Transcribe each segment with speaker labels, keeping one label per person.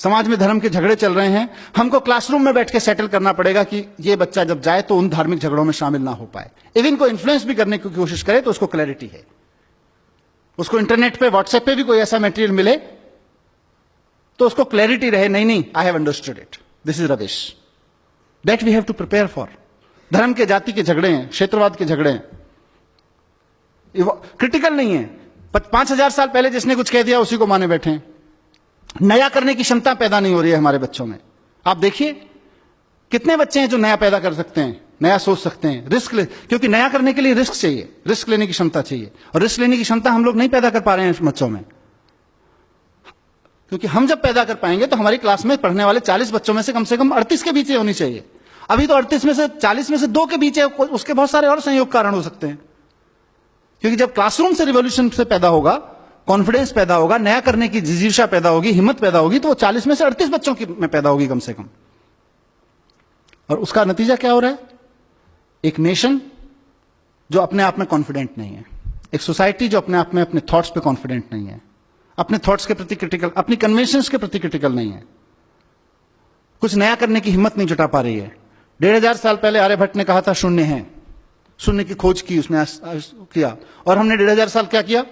Speaker 1: समाज में धर्म के झगड़े चल रहे हैं, हमको क्लासरूम में बैठ के सेटल करना पड़ेगा कि ये बच्चा जब जाए तो उन धार्मिक झगड़ों में शामिल ना हो पाए। इवन को इन्फ्लुएंस भी करने की कोशिश करे तो उसको क्लैरिटी है, उसको इंटरनेट पे व्हाट्सएप पे भी कोई ऐसा मटेरियल मिले तो उसको क्लैरिटी रहे, नहीं नहीं I have understood it, this is rubbish, that we have to prepare for. धर्म के जाति के झगड़े हैं, क्षेत्रवाद के झगड़े हैं, क्रिटिकल नहीं है। 5000 साल पहले जिसने कुछ कह दिया उसी को माने बैठे हैं। नया करने की क्षमता पैदा नहीं हो रही है हमारे बच्चों में। आप देखिए कितने बच्चे हैं जो नया पैदा कर सकते हैं, नया सोच सकते हैं, क्योंकि नया करने के लिए रिस्क चाहिए, रिस्क लेने की क्षमता चाहिए, और रिस्क लेने की क्षमता हम लोग नहीं पैदा कर पा रहे हैं बच्चों में। क्योंकि हम जब पैदा कर पाएंगे तो हमारी क्लास में पढ़ने वाले 40 बच्चों में से कम 38 के बीच होनी चाहिए। अभी तो 38 में से 40 में से 2 के बीच है, उसके बहुत सारे और संयोग कारण हो सकते हैं। क्योंकि जब क्लासरूम से रिवॉल्यूशन से पैदा होगा, कॉन्फिडेंस पैदा होगा, नया करने की जिजीशा पैदा होगी, हिम्मत पैदा होगी, तो वो 40 में से 38 बच्चों की में पैदा होगी कम से कम। और उसका नतीजा क्या हो रहा है? एक नेशन जो अपने आप में कॉन्फिडेंट नहीं है, एक सोसाइटी जो अपने आप में अपने थॉट्स पे कॉन्फिडेंट नहीं है, अपने थॉट्स के प्रति क्रिटिकल, अपनी कन्वेंशंस के प्रति क्रिटिकल नहीं है, कुछ नया करने की हिम्मत नहीं जुटा पा रही है। 1500 साल पहले आर्यभट्ट ने कहा था शून्य है, शून्य की खोज की उसने किया, और हमने 1500 साल क्या किया?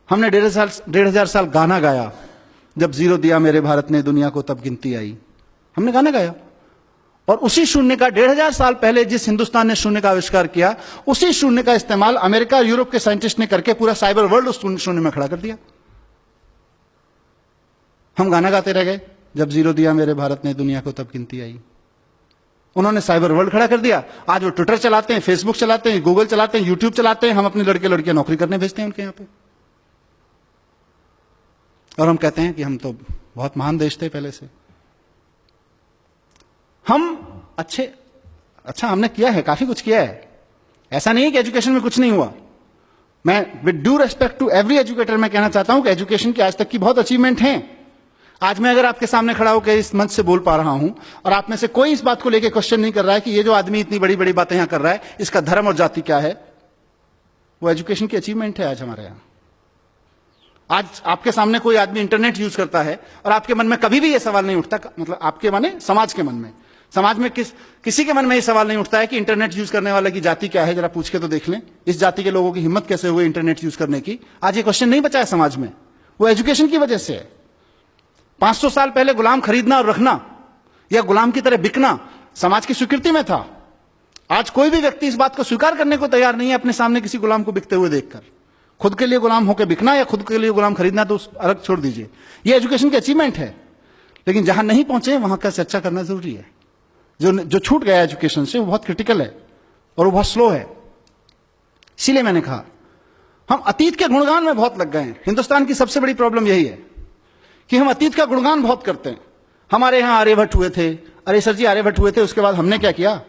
Speaker 1: हमने 1500 साल गाना गाया, जब जीरो दिया मेरे भारत ने दुनिया को तब गिनती आई। हमने गाना गाया, और उसी शून्य का 1500 साल पहले जिस हिंदुस्तान ने शून्य का आविष्कार किया, उसी शून्य का इस्तेमाल अमेरिका और यूरोप के साइंटिस्ट ने करके पूरा साइबर वर्ल्ड उस शून्य में खड़ा कर दिया। हम गाना गाते रह गए, जब जीरो दिया मेरे भारत ने दुनिया को तब गिनती आई। उन्होंने साइबर वर्ल्ड खड़ा कर दिया। आज वो ट्विटर चलाते हैं, फेसबुक चलाते हैं, गूगल चलाते हैं, यूट्यूब चलाते हैं, हम अपने लड़के लड़कियां नौकरी करने भेजते हैं उनके यहां पे, और हम कहते हैं कि हम तो बहुत महान देश थे पहले से। हम अच्छा हमने किया है, काफी कुछ किया है, ऐसा नहीं है कि एजुकेशन में कुछ नहीं हुआ। मैं with due respect to every educator मैं कहना चाहता हूं कि एजुकेशन की आज तक की बहुत अचीवमेंट हैं। आज मैं अगर आपके सामने खड़ा होकर इस मंच से बोल पा रहा हूं और आप में से कोई इस बात को लेकर क्वेश्चन नहीं कर रहा है कि ये जो आदमी इतनी बड़ी बड़ी बातें यहां कर रहा है इसका धर्म और जाति क्या है, वो एजुकेशन की अचीवमेंट है आज हमारे यहां। आज आपके सामने कोई आदमी इंटरनेट यूज करता है और आपके मन में कभी भी यह सवाल नहीं उठता, मतलब आपके माने समाज के मन में, समाज में किसी के मन में यह सवाल नहीं उठता है कि इंटरनेट यूज करने वाले की जाति क्या है, जरा पूछ के तो देख लें, इस जाति के लोगों की हिम्मत कैसे हुई इंटरनेट यूज करने की। आज ये क्वेश्चन नहीं बचा है समाज में, वो एजुकेशन की वजह से है। 500 साल पहले गुलाम खरीदना और रखना या गुलाम की तरह बिकना समाज की स्वीकृति में था। आज कोई भी व्यक्ति इस बात को स्वीकार करने को तैयार नहीं है अपने सामने किसी गुलाम को बिकते हुए देखकर। खुद के लिए गुलाम होकर बिकना या खुद के लिए गुलाम खरीदना तो अलग छोड़ दीजिए, ये एजुकेशन की अचीवमेंट है। लेकिन जहां नहीं पहुंचे वहां का चर्चा करना जरूरी है। जो छूट गया एजुकेशन से वो बहुत क्रिटिकल है और वो बहुत स्लो है। इसीलिए मैंने कहा हम अतीत के गुणगान में बहुत लग गए हैं। हिंदुस्तान की सबसे बड़ी प्रॉब्लम यही है कि हम अतीत का गुणगान बहुत करते हैं। हमारे यहां आर्यभट्ट हुए थे, अरे सर जी आर्यभट्ट हुए थे, उसके बाद हमने क्या किया?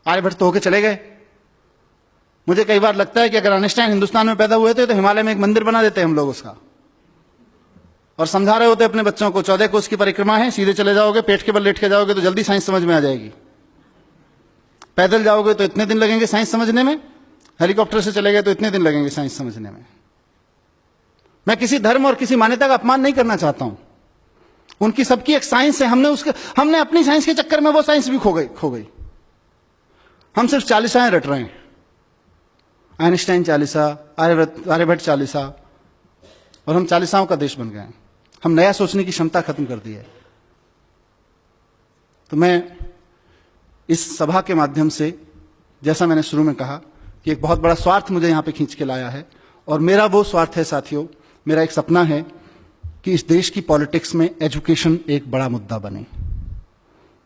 Speaker 1: आर्यभट्ट तो होके चले गए। मुझे कई बार लगता है कि अगर आइंस्टाइन हिंदुस्तान में पैदा हुए थे तो हिमालय में एक मंदिर बना देते हम लोग उसका, और समझा रहे होते अपने बच्चों को 14 कोस की परिक्रमा है, सीधे चले जाओगे, पेट के बल लेट के जाओगे तो जल्दी साइंस समझ में आ जाएगी। पैदल जाओगे तो इतने दिन लगेंगे साइंस समझने में, हेलीकॉप्टर से चले गए तो इतने दिन लगेंगे साइंस समझने में। मैं किसी धर्म और किसी मान्यता का अपमान नहीं करना चाहता हूं, उनकी सबकी एक साइंस है। हमने अपनी साइंस के चक्कर में वो साइंस भी खो गई। हम सिर्फ 40 रट रहे हैं, आइंस्टाइन 40, आर्यभट्ट 40, और हम 40 का देश बन गए हैं। हम नया सोचने की क्षमता खत्म कर दी है। तो मैं इस सभा के माध्यम से, जैसा मैंने शुरू में कहा कि एक बहुत बड़ा स्वार्थ मुझे यहां पे खींच के लाया है, और मेरा वो स्वार्थ है साथियों, मेरा एक सपना है कि इस देश की पॉलिटिक्स में एजुकेशन एक बड़ा मुद्दा बने,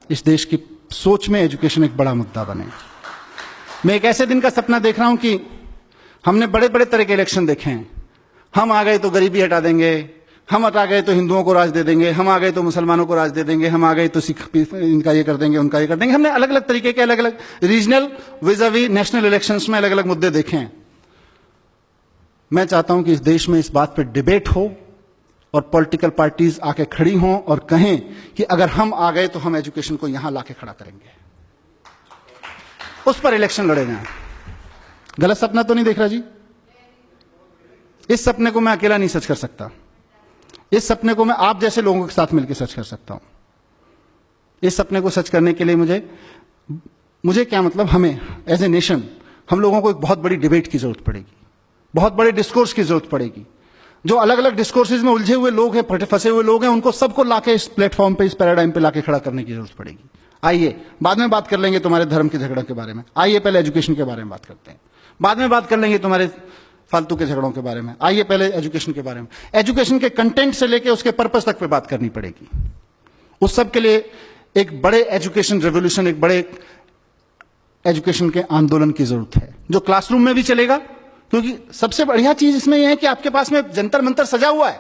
Speaker 1: इस देश की सोच में एजुकेशन एक बड़ा मुद्दा बने। मैं एक ऐसे दिन का सपना देख रहा हूं कि हमने बड़े बड़े तरह के इलेक्शन देखे हैं। हम आ गए तो गरीबी हटा देंगे, हम हटा गए तो हिंदुओं को राज दे देंगे, हम आ गए तो मुसलमानों को राज दे देंगे, हम आ गए तो सिख इनका ये कर देंगे, उनका ये कर देंगे। हमने अलग अलग तरीके के अलग अलग रीजनल विज़ावी नेशनल इलेक्शंस में अलग अलग मुद्दे देखे हैं। मैं चाहता हूं कि इस देश में इस बात पर डिबेट हो और पॉलिटिकल पार्टीज आके खड़ी हों और कहें कि अगर हम आ गए तो हम एजुकेशन को यहां लाके खड़ा करेंगे, उस पर इलेक्शन लड़े जाएं। गलत सपना तो नहीं देख रहा जी? इस सपने को मैं अकेला नहीं सच कर सकता। इस सपने को मैं आप जैसे लोगों के साथ मिलकर सच कर सकता हूं। इस सपने को सच करने के लिए मुझे क्या मतलब, हमें एज ए नेशन हम लोगों को एक बहुत बड़ी डिबेट की जरूरत पड़ेगी, बहुत बड़े डिस्कोर्स की जरूरत पड़ेगी। जो अलग अलग डिस्कोर्सेज में उलझे हुए लोग हैं, फंसे हुए लोग हैं, उनको सबको लाके इस प्लेटफॉर्म पे, इस पैराडाइम पे लाके खड़ा करने की जरूरत पड़ेगी। आइए बाद में बात कर लेंगे तुम्हारे धर्म के झगड़ों के बारे में, आइए पहले एजुकेशन के बारे में बात करते हैं। बाद में बात कर लेंगे तुम्हारे फालतू के झगड़ों के बारे में, आइए पहले एजुकेशन के बारे में। एजुकेशन के कंटेंट से लेके उसके पर्पस तक पे बात करनी पड़ेगी। उस सब के लिए एक बड़े एजुकेशन रेवोल्यूशन, एक बड़े एजुकेशन के आंदोलन की जरूरत है, जो क्लासरूम में भी चलेगा। क्योंकि सबसे बढ़िया चीज इसमें यह है कि आपके पास में जंतर मंतर सजा हुआ है।